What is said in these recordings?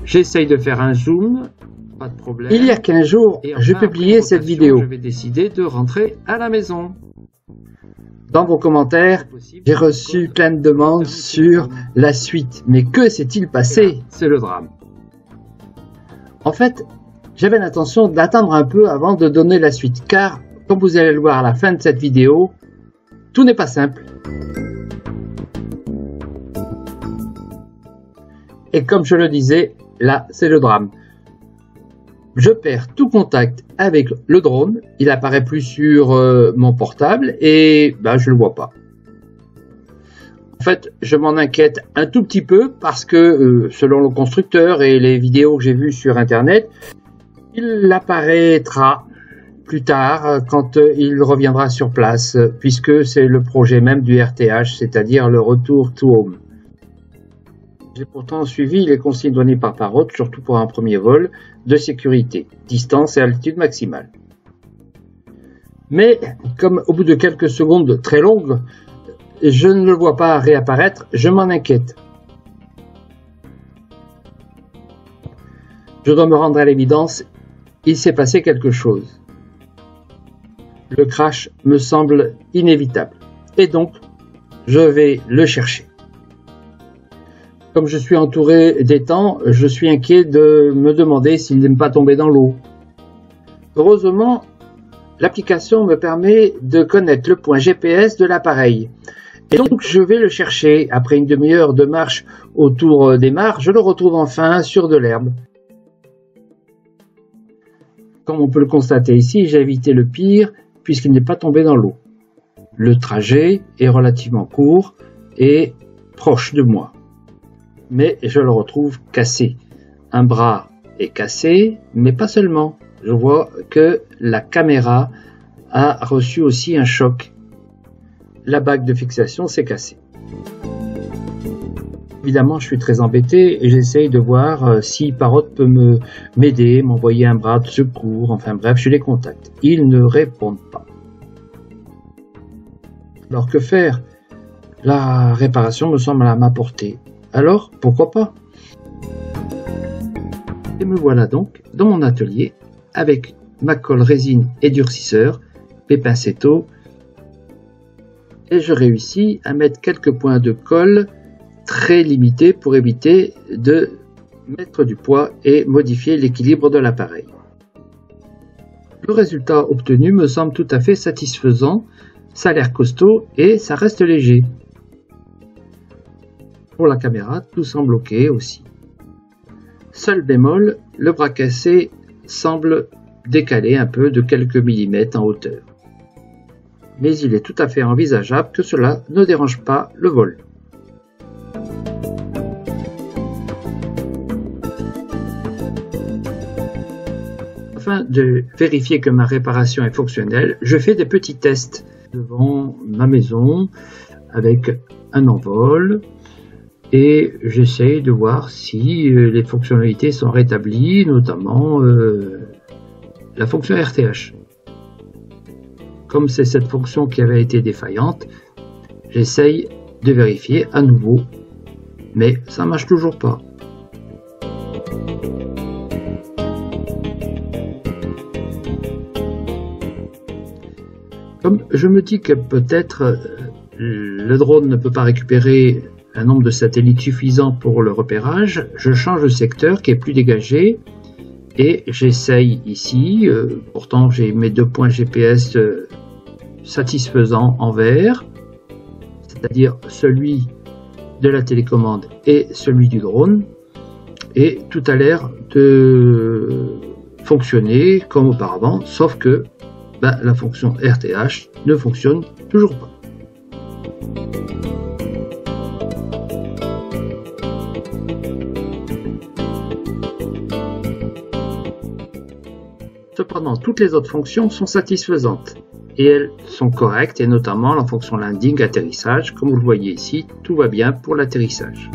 J'essaye de faire un zoom, pas de problème. Il y a 15 jours, Et enfin, je publiais cette vidéo. Je vais décider de rentrer à la maison. Dans vos commentaires, j'ai reçu plein de demandes sur la suite. Mais que s'est-il passé? C'est le drame. En fait, j'avais l'intention d'attendre un peu avant de donner la suite, car, comme vous allez le voir à la fin de cette vidéo, tout n'est pas simple. Et comme je le disais, là, c'est le drame. Je perds tout contact avec le drone, il apparaît plus sur mon portable et je le vois pas. En fait, je m'en inquiète un tout petit peu parce que selon le constructeur et les vidéos que j'ai vues sur internet, il apparaîtra plus tard quand il reviendra sur place, puisque c'est le projet même du RTH, c'est-à-dire le retour to home. J'ai pourtant suivi les consignes données par Parrot, surtout pour un premier vol, de sécurité, distance et altitude maximale. Mais, comme au bout de quelques secondes très longues, je ne le vois pas réapparaître, je m'en inquiète. Je dois me rendre à l'évidence, il s'est passé quelque chose. Le crash me semble inévitable, et donc, je vais le chercher. Comme je suis entouré d'étangs, je suis inquiet de me demander s'il n'est pas tombé dans l'eau. Heureusement, l'application me permet de connaître le point GPS de l'appareil. Et donc, je vais le chercher. Après une demi-heure de marche autour des mares, je le retrouve enfin sur de l'herbe. Comme on peut le constater ici, j'ai évité le pire puisqu'il n'est pas tombé dans l'eau. Le trajet est relativement court et proche de moi. Mais je le retrouve cassé. Un bras est cassé, mais pas seulement. Je vois que la caméra a reçu aussi un choc. La bague de fixation s'est cassée. Évidemment, je suis très embêté et j'essaye de voir si Parrot peut m'aider, m'envoyer un bras de secours, enfin bref, je les contacte. Ils ne répondent pas. Alors que faire? La réparation me semble à ma portée. Alors, pourquoi pas? Et me voilà donc dans mon atelier avec ma colle résine et durcisseur, mes pinceaux, et je réussis à mettre quelques points de colle très limités pour éviter de mettre du poids et modifier l'équilibre de l'appareil. Le résultat obtenu me semble tout à fait satisfaisant, ça a l'air costaud et ça reste léger. Pour la caméra, tout semble ok aussi. Seul bémol, le bras cassé semble décalé un peu de quelques millimètres en hauteur. Mais il est tout à fait envisageable que cela ne dérange pas le vol. Afin de vérifier que ma réparation est fonctionnelle, je fais des petits tests devant ma maison avec un envol. Et j'essaye de voir si les fonctionnalités sont rétablies, notamment la fonction RTH. Comme c'est cette fonction qui avait été défaillante, j'essaye de vérifier à nouveau, mais ça ne marche toujours pas. Comme je me dis que peut-être le drone ne peut pas récupérer un nombre de satellites suffisant pour le repérage, je change de secteur qui est plus dégagé et j'essaye ici, pourtant j'ai mes deux points GPS satisfaisants en vert, c'est-à-dire celui de la télécommande et celui du drone, et tout a l'air de fonctionner comme auparavant, sauf que la fonction RTH ne fonctionne toujours pas. Cependant, toutes les autres fonctions sont satisfaisantes et elles sont correctes, et notamment la fonction landing, atterrissage. Comme vous le voyez ici, tout va bien pour l'atterrissage.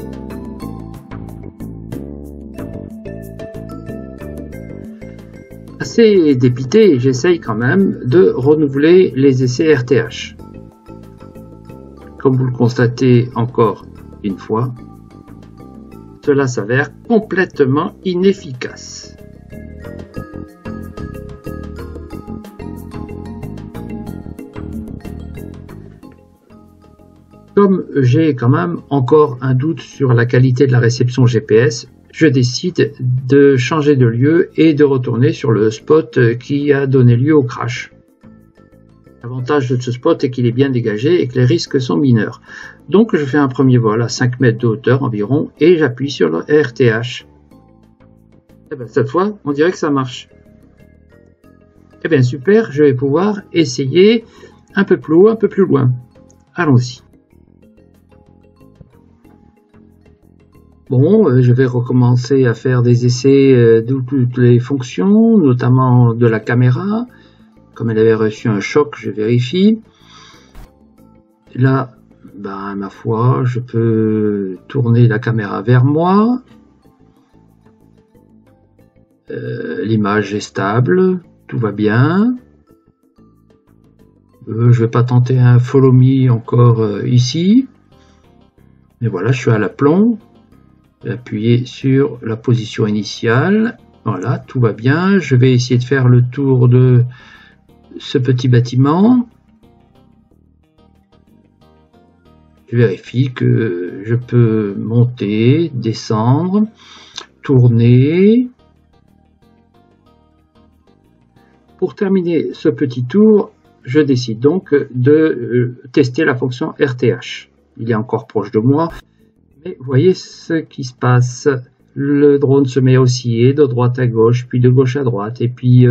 Assez dépité, j'essaye quand même de renouveler les essais RTH. Comme vous le constatez encore une fois, cela s'avère complètement inefficace. Comme j'ai quand même encore un doute sur la qualité de la réception GPS, je décide de changer de lieu et de retourner sur le spot qui a donné lieu au crash. L'avantage de ce spot est qu'il est bien dégagé et que les risques sont mineurs. Donc je fais un premier vol à 5 mètres de hauteur environ et j'appuie sur le RTH. Et bien, cette fois, on dirait que ça marche. Et bien super, je vais pouvoir essayer un peu plus haut, un peu plus loin. Allons-y. Bon, je vais recommencer à faire des essais de toutes les fonctions, notamment de la caméra. Comme elle avait reçu un choc, je vérifie. Là, ben, ma foi, je peux tourner la caméra vers moi. L'image est stable, tout va bien. Je ne vais pas tenter un follow me encore ici. Mais voilà, je suis à l'aplomb. Appuyer sur la position initiale. Voilà, tout va bien. Je vais essayer de faire le tour de ce petit bâtiment. Je vérifie que je peux monter, descendre, tourner. Pour terminer ce petit tour, je décide donc de tester la fonction RTH. Il est encore proche de moi. Et vous voyez ce qui se passe. Le drone se met à osciller de droite à gauche, puis de gauche à droite, et puis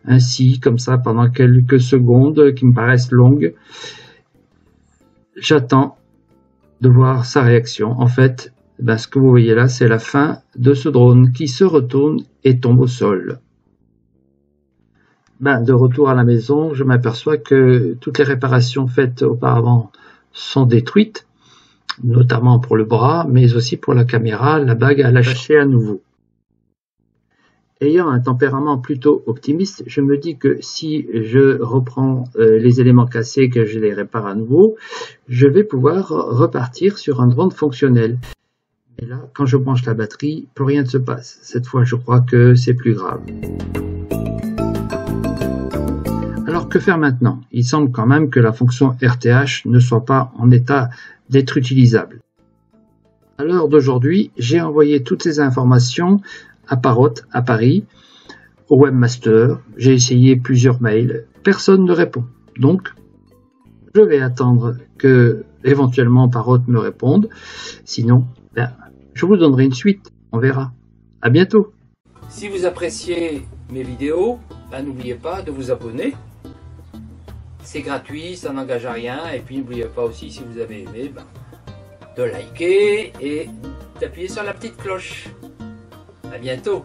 ainsi, comme ça, pendant quelques secondes qui me paraissent longues. J'attends de voir sa réaction. En fait, ben, ce que vous voyez là, c'est la fin de ce drone qui se retourne et tombe au sol. Ben, de retour à la maison, je m'aperçois que toutes les réparations faites auparavant sont détruites, notamment pour le bras, mais aussi pour la caméra, la bague a lâché à nouveau. Ayant un tempérament plutôt optimiste, je me dis que si je reprends les éléments cassés, que je les répare à nouveau, je vais pouvoir repartir sur un drone fonctionnel. Et là, quand je branche la batterie, plus rien ne se passe. Cette fois, je crois que c'est plus grave. Alors, que faire maintenant? Il semble quand même que la fonction RTH ne soit pas en état d'être utilisable. À l'heure d'aujourd'hui, j'ai envoyé toutes ces informations à Parrot, à Paris, au webmaster. J'ai essayé plusieurs mails. Personne ne répond. Donc, je vais attendre que éventuellement Parrot me réponde. Sinon, ben, je vous donnerai une suite. On verra. À bientôt. Si vous appréciez mes vidéos, ben, n'oubliez pas de vous abonner. C'est gratuit, ça n'engage à rien. Et puis n'oubliez pas aussi, si vous avez aimé, ben, de liker et d'appuyer sur la petite cloche. À bientôt.